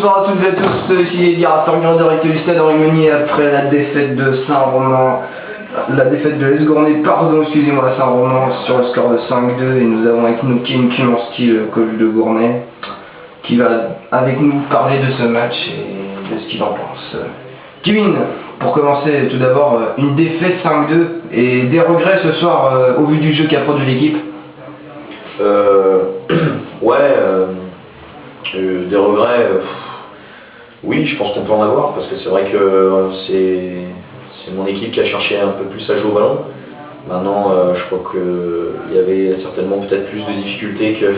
Bonsoir à toutes et à tous, ici Edgar, Torgnard direct du stade Henri Meunier après la défaite de Saint-Romain, la défaite de l'Esgournay, pardon, excusez-moi, à Saint-Romain sur le score de 5-2, et nous avons avec nous Kevin Kumanski, le coach de Gournay, qui va avec nous parler de ce match et de ce qu'il en pense. Kevin, pour commencer, tout d'abord, une défaite 5-2 et des regrets ce soir au vu du jeu qu'a produit l'équipe. Des regrets, oui, je pense qu'on peut en avoir, parce que c'est vrai que c'est mon équipe qui a cherché un peu plus à jouer au ballon. Maintenant, je crois qu'il y avait certainement peut-être plus de difficultés que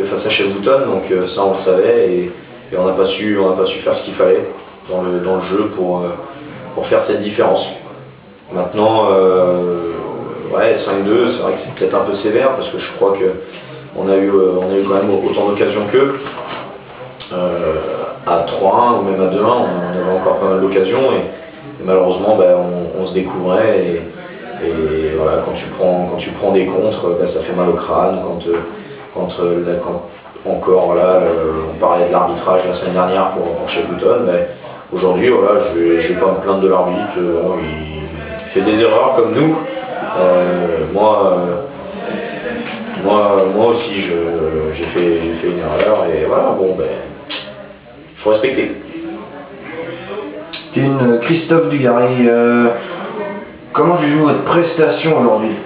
face à Chefouton, donc ça on le savait, et on n'a pas su faire ce qu'il fallait dans le jeu pour faire cette différence. Maintenant, 5-2, c'est vrai que c'est peut-être un peu sévère, parce que je crois qu'on a eu quand même autant d'occasions qu'eux. À 3-1 ou même à 2-1, on avait encore pas mal d'occasions, et malheureusement on se découvrait, et voilà, quand tu prends des contres, ça fait mal au crâne. Quand encore là, on parlait de l'arbitrage la semaine dernière pour Chefouton, aujourd'hui voilà, je vais pas me plaindre de l'arbitre, il fait des erreurs comme nous. Moi aussi j'ai fait une erreur, et voilà, faut respecter. Christophe Dugarry, comment jugez-vous votre prestation aujourd'hui?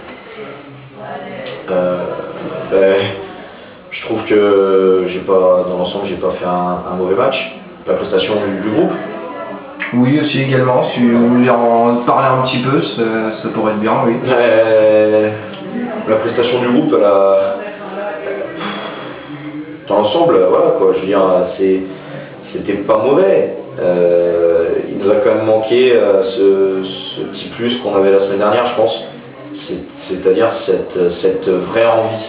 Je trouve que dans l'ensemble, j'ai pas fait un mauvais match. La prestation du groupe. Oui, aussi également, si vous voulez en parler un petit peu, ça pourrait être bien, oui. La prestation du groupe, dans l'ensemble, voilà quoi, je veux dire, c'était pas mauvais. Il nous a quand même manqué ce petit plus qu'on avait la semaine dernière, je pense. C'est-à-dire cette vraie envie.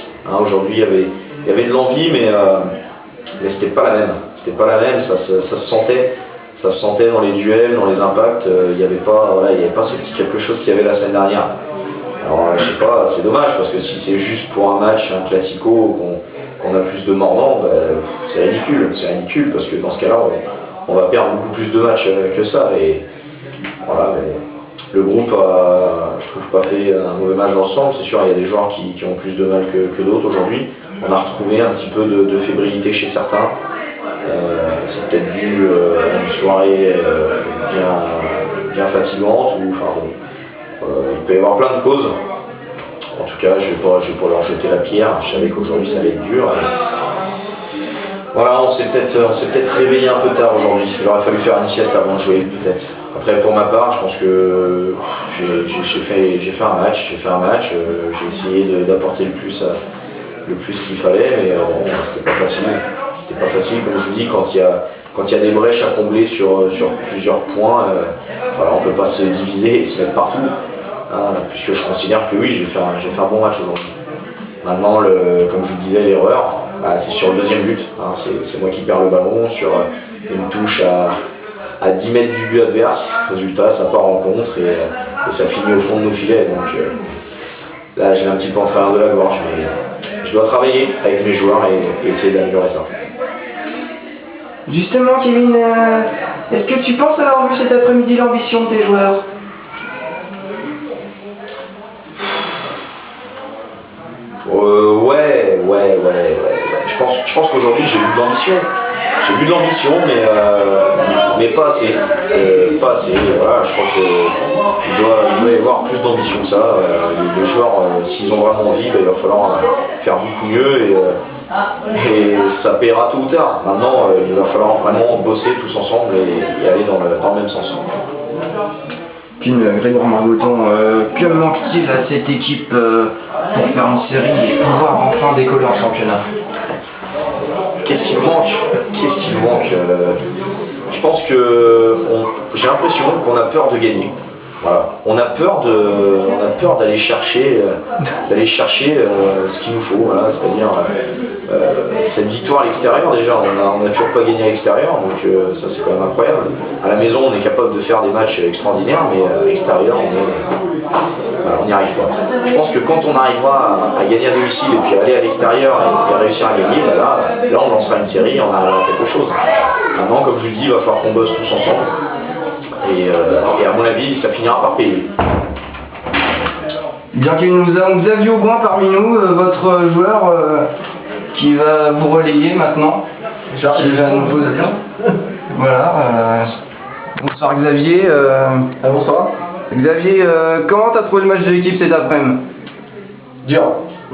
Aujourd'hui, il y avait de l'envie, mais c'était pas la même. C'était pas la même, ça se sentait. Ça se sentait dans les duels, dans les impacts. Il n'y avait pas ce petit quelque chose qu'il y avait la semaine dernière. Alors, je sais pas, c'est dommage, parce que si c'est juste pour un match, un classico, qu'on a plus de mordants, c'est ridicule, parce que dans ce cas-là, on va perdre beaucoup plus de matchs que ça. Et voilà, le groupe a, je trouve, pas fait un mauvais match d'ensemble. C'est sûr, il y a des joueurs qui ont plus de mal que d'autres aujourd'hui. On a retrouvé un petit peu de fébrilité chez certains. C'est peut-être dû à une soirée bien fatigante, ou il peut y avoir plein de causes. En tout cas, je vais pas leur jeter la pierre. Je savais qu'aujourd'hui ça allait être dur. Voilà, on s'est peut-être réveillé un peu tard aujourd'hui. Il aurait fallu faire une sieste avant de jouer, peut-être. Après, pour ma part, je pense que j'ai fait un match. J'ai essayé d'apporter le plus qu'il fallait, mais c'était pas facile. C'était pas facile, comme je vous dis, quand il y a des brèches à combler sur plusieurs points, voilà, on peut pas se diviser et se mettre partout. Puisque je considère que oui, j'ai fait un bon match aujourd'hui. Maintenant, comme je vous disais, l'erreur, c'est sur le deuxième but. C'est moi qui perds le ballon sur une touche à 10 mètres du but adverse. Résultat, ça part en contre, et ça finit au fond de nos filets. Donc là, j'ai un petit peu en travers de la gorge, mais je dois travailler avec mes joueurs et essayer d'améliorer ça. Justement, Kevin, est-ce que tu penses avoir vu cet après-midi l'ambition de tes joueurs? Je pense qu'aujourd'hui j'ai eu de l'ambition. J'ai eu de l'ambition, mais pas assez. Voilà, je crois qu'il doit y avoir plus d'ambition que ça. Les joueurs, s'ils ont vraiment envie, il va falloir faire beaucoup mieux, et ça paiera tôt ou tard. Maintenant, il va falloir vraiment bosser tous ensemble et aller dans le même sens. Grégoire Margoton, que manque-t-il à cette équipe pour faire une série et pouvoir enfin décoller en championnat? Qu'est-ce qu'il manque? Je pense que j'ai l'impression qu'on a peur de gagner. Voilà. On a peur d'aller chercher, ce qu'il nous faut. Voilà. C'est-à-dire cette victoire à l'extérieur déjà, on n'a toujours pas gagné à l'extérieur, donc ça c'est quand même incroyable. À la maison, on est capable de faire des matchs extraordinaires, mais à l'extérieur, on n'y arrive pas. Je pense que quand on arrivera à gagner à domicile et puis aller à l'extérieur et réussir à gagner, là on lancera une série, on arrivera à quelque chose. Maintenant, comme je vous le dis, il va falloir qu'on bosse tous ensemble. Et à mon avis, ça finira par payer. Bien que nous avons Xavier Aubin parmi nous, votre joueur qui va vous relayer maintenant. J'arrive à nouveau Xavier. Voilà. Bonsoir Xavier. Bonsoir. Xavier, comment t'as trouvé le match de l'équipe cet après-midi? Dur.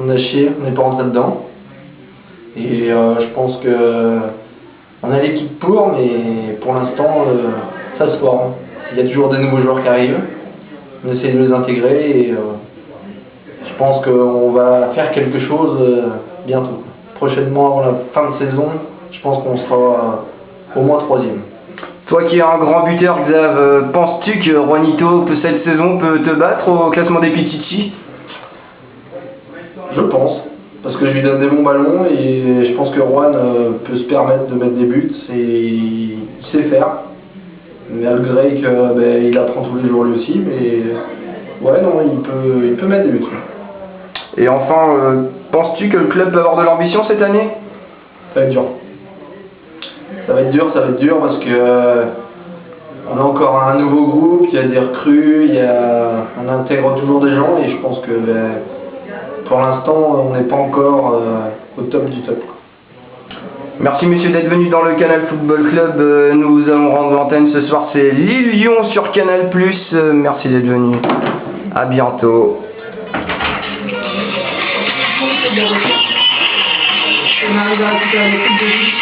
On a chié, on n'est pas rentré dedans. Et je pense que on a l'équipe pour, mais pour l'instant, ça se forme. Il y a toujours des nouveaux joueurs qui arrivent. On essaie de les intégrer et je pense qu'on va faire quelque chose bientôt. Prochainement, avant la fin de saison, je pense qu'on sera au moins 3e. Toi qui es un grand buteur, Xav, penses-tu que Juanito, cette saison, peut te battre au classement des Pichichi? Je pense, parce que je lui donne des bons ballons et je pense que Juan peut se permettre de mettre des buts et il sait faire. Malgré qu'il apprend tous les jours lui aussi, mais ouais, non, il peut mettre des buts. Et enfin, penses-tu que le club peut avoir de l'ambition cette année? Ça va être dur. Ça va être dur parce que on a encore un nouveau groupe, il y a des recrues, on intègre toujours des gens et je pense que pour l'instant on n'est pas encore au top du top. Merci monsieur d'être venu dans le Canal Football Club. Nous allons rendre l'antenne ce soir, c'est Lille-Lyon sur Canal+. Merci d'être venu. À bientôt. On arrive à récupérer les coups de vie.